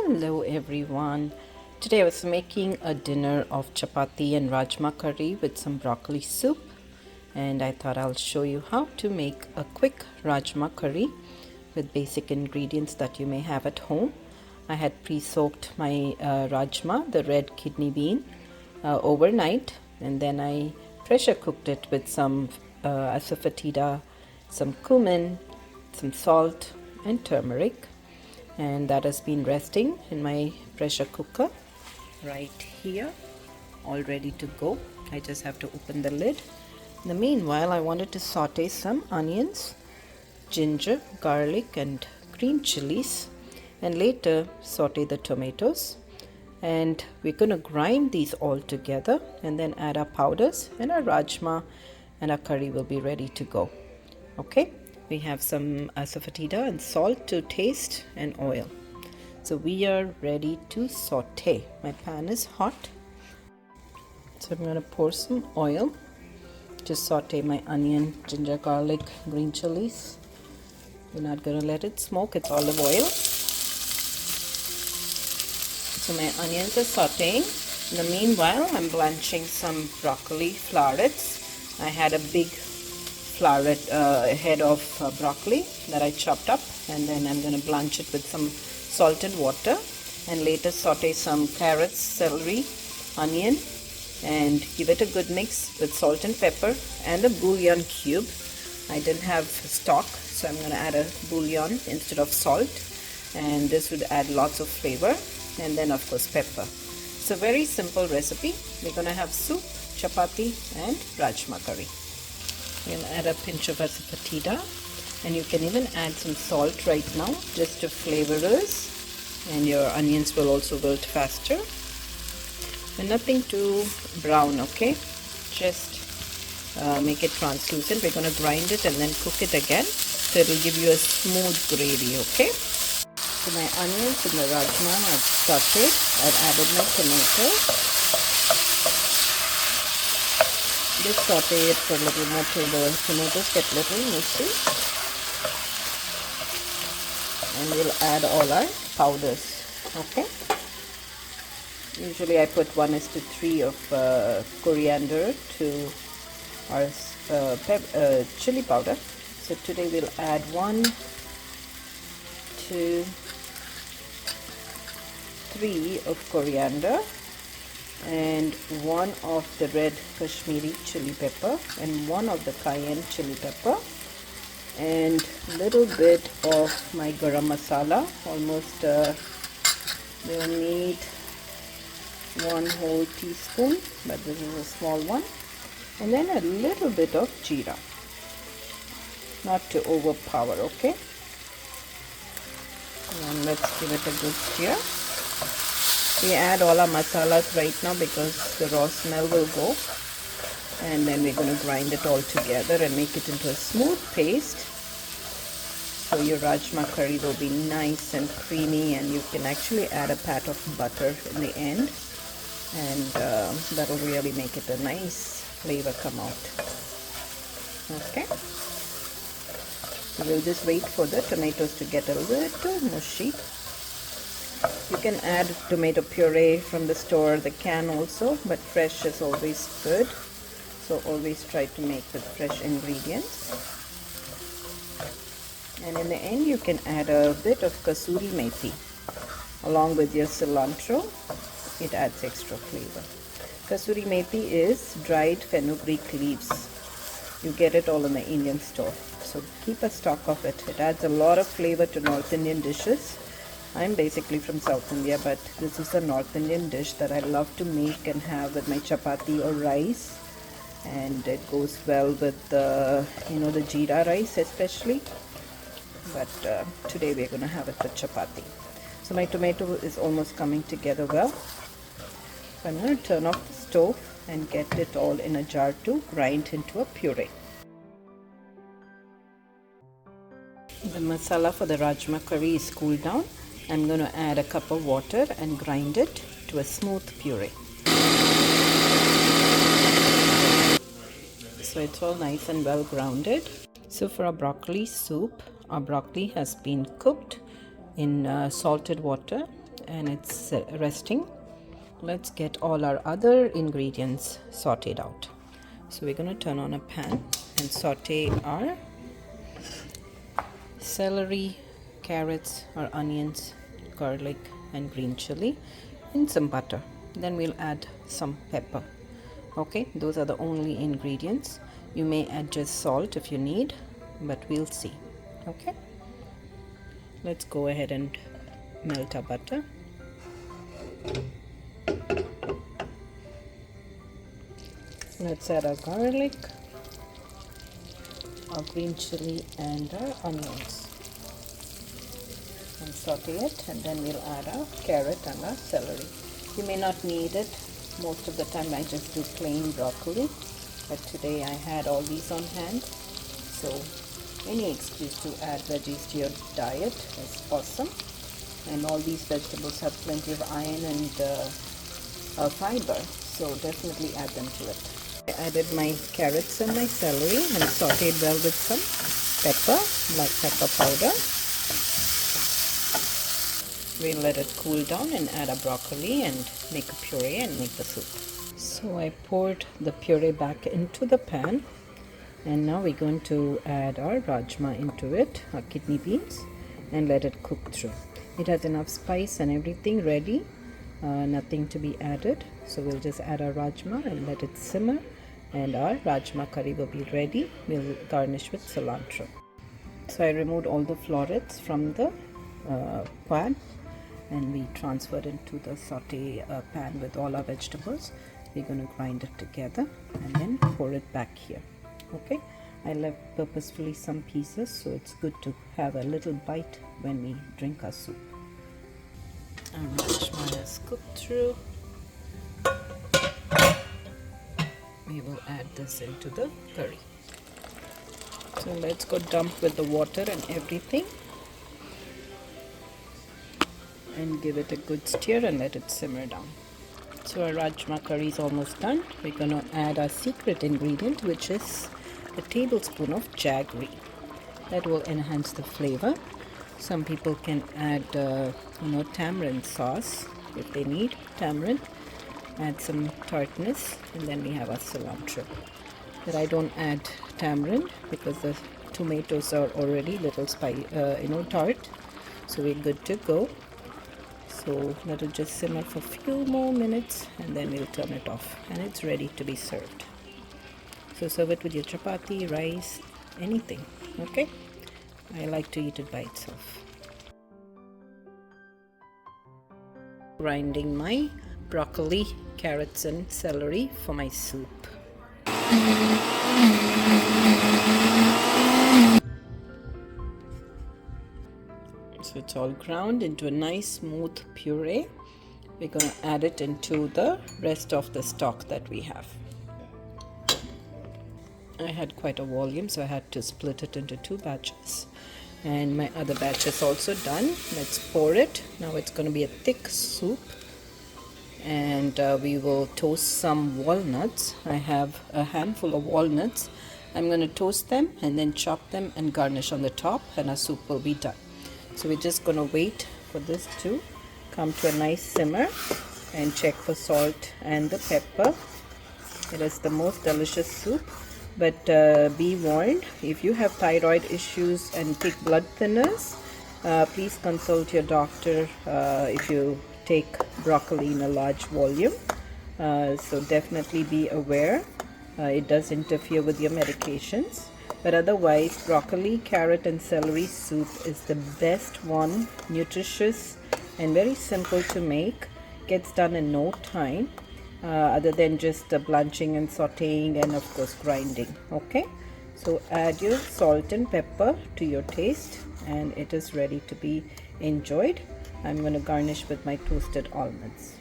Hello everyone. Today I was making a dinner of chapati and rajma curry with some broccoli soup, and I thought I'll show you how to make a quick rajma curry with basic ingredients that you may have at home. I had pre-soaked my rajma, the red kidney bean, overnight, and then I pressure cooked it with some asofoetida, some cumin, some salt and turmeric, and that has been resting in my pressure cooker right here, all ready to go. I just have to open the lid. In the meanwhile, I wanted to saute some onions, ginger, garlic and green chilies, and later saute the tomatoes. And we're going to grind these all together and then add our powders, and our rajma and our curry will be ready to go. Okay, we have some asofoetida and salt to taste and oil. So we are ready to saute. My pan is hot, so I'm going to pour some oil to saute my onion, ginger, garlic, green chilies. We're not going to let it smoke, it's olive oil. So my onions are sauteing. In the meanwhile, I'm blanching some broccoli florets. I had a big floret head of broccoli that I chopped up, and then I'm going to blanch it with some salted water, and later saute some carrots, celery, onion, and give it a good mix with salt and pepper and a bouillon cube. I didn't have stock, so I'm going to add a bouillon instead of salt, and this would add lots of flavor, and then of course pepper. It's a very simple recipe. We're going to have soup, chapati and rajma curry. We'll add a pinch of asofoetida, and you can even add some salt right now just to flavor us, and your onions will also wilt faster. And nothing too brown, okay? Just make it translucent. We're going to grind it and then cook it again, so it will give you a smooth gravy, okay? So my onions and the rajma have sauteed. I've added my tomato. Just saute it for a little more till the tomatoes get little mushy, and we'll add all our powders. Okay, usually I put 1:3 of coriander to our chili powder. So today we'll add 1, 2, 3 of coriander, and 1 of the red Kashmiri chili pepper, and 1 of the cayenne chili pepper, and little bit of my garam masala. Almost we'll need 1 whole teaspoon, but this is a small one, and then a little bit of jeera, not to overpower. Okay, and let's give it a good stir. We add all our masalas right now because the raw smell will go, and then we're going to grind it all together and make it into a smooth paste, so your rajma curry will be nice and creamy, and you can actually add a pat of butter in the end, and that'll really make it a nice flavor come out. Okay, so we'll just wait for the tomatoes to get a little mushy. You can add tomato puree from the store, the can also, but fresh is always good, so always try to make with fresh ingredients. And in the end, you can add a bit of kasuri methi along with your cilantro. It adds extra flavor. Kasuri methi is dried fenugreek leaves. You get it all in the Indian store, so keep a stock of it. It adds a lot of flavor to North Indian dishes. I'm basically from South India, but this is a North Indian dish that I love to make and have with my chapati or rice, and it goes well with the the jeera rice especially, but today we're going to have it with chapati. So my tomato is almost coming together well, so I'm going to turn off the stove and get it all in a jar to grind into a puree. The masala for the rajma curry is cooled down. I'm going to add a cup of water and grind it to a smooth puree. So it's all nice and well grounded. So for our broccoli soup, our broccoli has been cooked in salted water and it's resting, let's get all our other ingredients sauteed out. So we're going to turn on a pan and saute our celery, carrots, or onions, garlic, and green chili in some butter. Then we'll add some pepper. Okay, those are the only ingredients. You may add just salt if you need, but we'll see. Okay, let's go ahead and melt our butter. Let's add our garlic, our green chili, and our onions and saute it, and then we'll add our carrot and our celery. You may not need it. Most of the time I just do plain broccoli, but today I had all these on hand, so any excuse to add veggies to your diet is awesome. And all these vegetables have plenty of iron and fiber, so definitely add them to it. I added my carrots and my celery and sauteed well with some pepper, black pepper powder. We'll let it cool down and add our broccoli and make a puree and make the soup. So I poured the puree back into the pan, and now we're going to add our rajma into it, our kidney beans, and let it cook through. It has enough spice and everything ready, nothing to be added. So we'll just add our rajma and let it simmer, and our rajma curry will be ready. We'll garnish with cilantro. So I removed all the florets from the pan, and we transferred into the saute pan with all our vegetables. We're going to grind it together and then pour it back here. Okay, I left purposefully some pieces, so it's good to have a little bite when we drink our soup. Our rajma is cooked through. We will add this into the curry. So let's go dump with the water and everything, and give it a good stir and let it simmer down. So our rajma curry is almost done. We're going to add our secret ingredient, which is a tablespoon of jaggery. That will enhance the flavor. Some people can add tamarind sauce if they need tamarind. Add some tartness, and then we have our cilantro. But I don't add tamarind because the tomatoes are already little tart, so we're good to go. So let it just simmer for a few more minutes, and then we'll turn it off, and it's ready to be served. So serve it with your chapati, rice, anything. Okay, I like to eat it by itself. Grinding my broccoli, carrots, and celery for my soup. So it's all ground into a nice smooth puree. We're going to add it into the rest of the stock that we have. I had quite a volume, so I had to split it into 2 batches. And my other batch is also done. Let's pour it. Now it's going to be a thick soup. And we will toast some walnuts. I have a handful of walnuts. I'm going to toast them and then chop them and garnish on the top, and our soup will be done. So we're just going to wait for this to come to a nice simmer and check for salt and the pepper. It is the most delicious soup, but be warned, if you have thyroid issues and take blood thinners, please consult your doctor if you take broccoli in a large volume. So definitely be aware. It does interfere with your medications. But otherwise, broccoli, carrot, and celery soup is the best one, nutritious and very simple to make. Gets done in no time, other than just blanching and sauteing and of course grinding. Okay, so add your salt and pepper to your taste, and it is ready to be enjoyed. I'm going to garnish with my toasted almonds.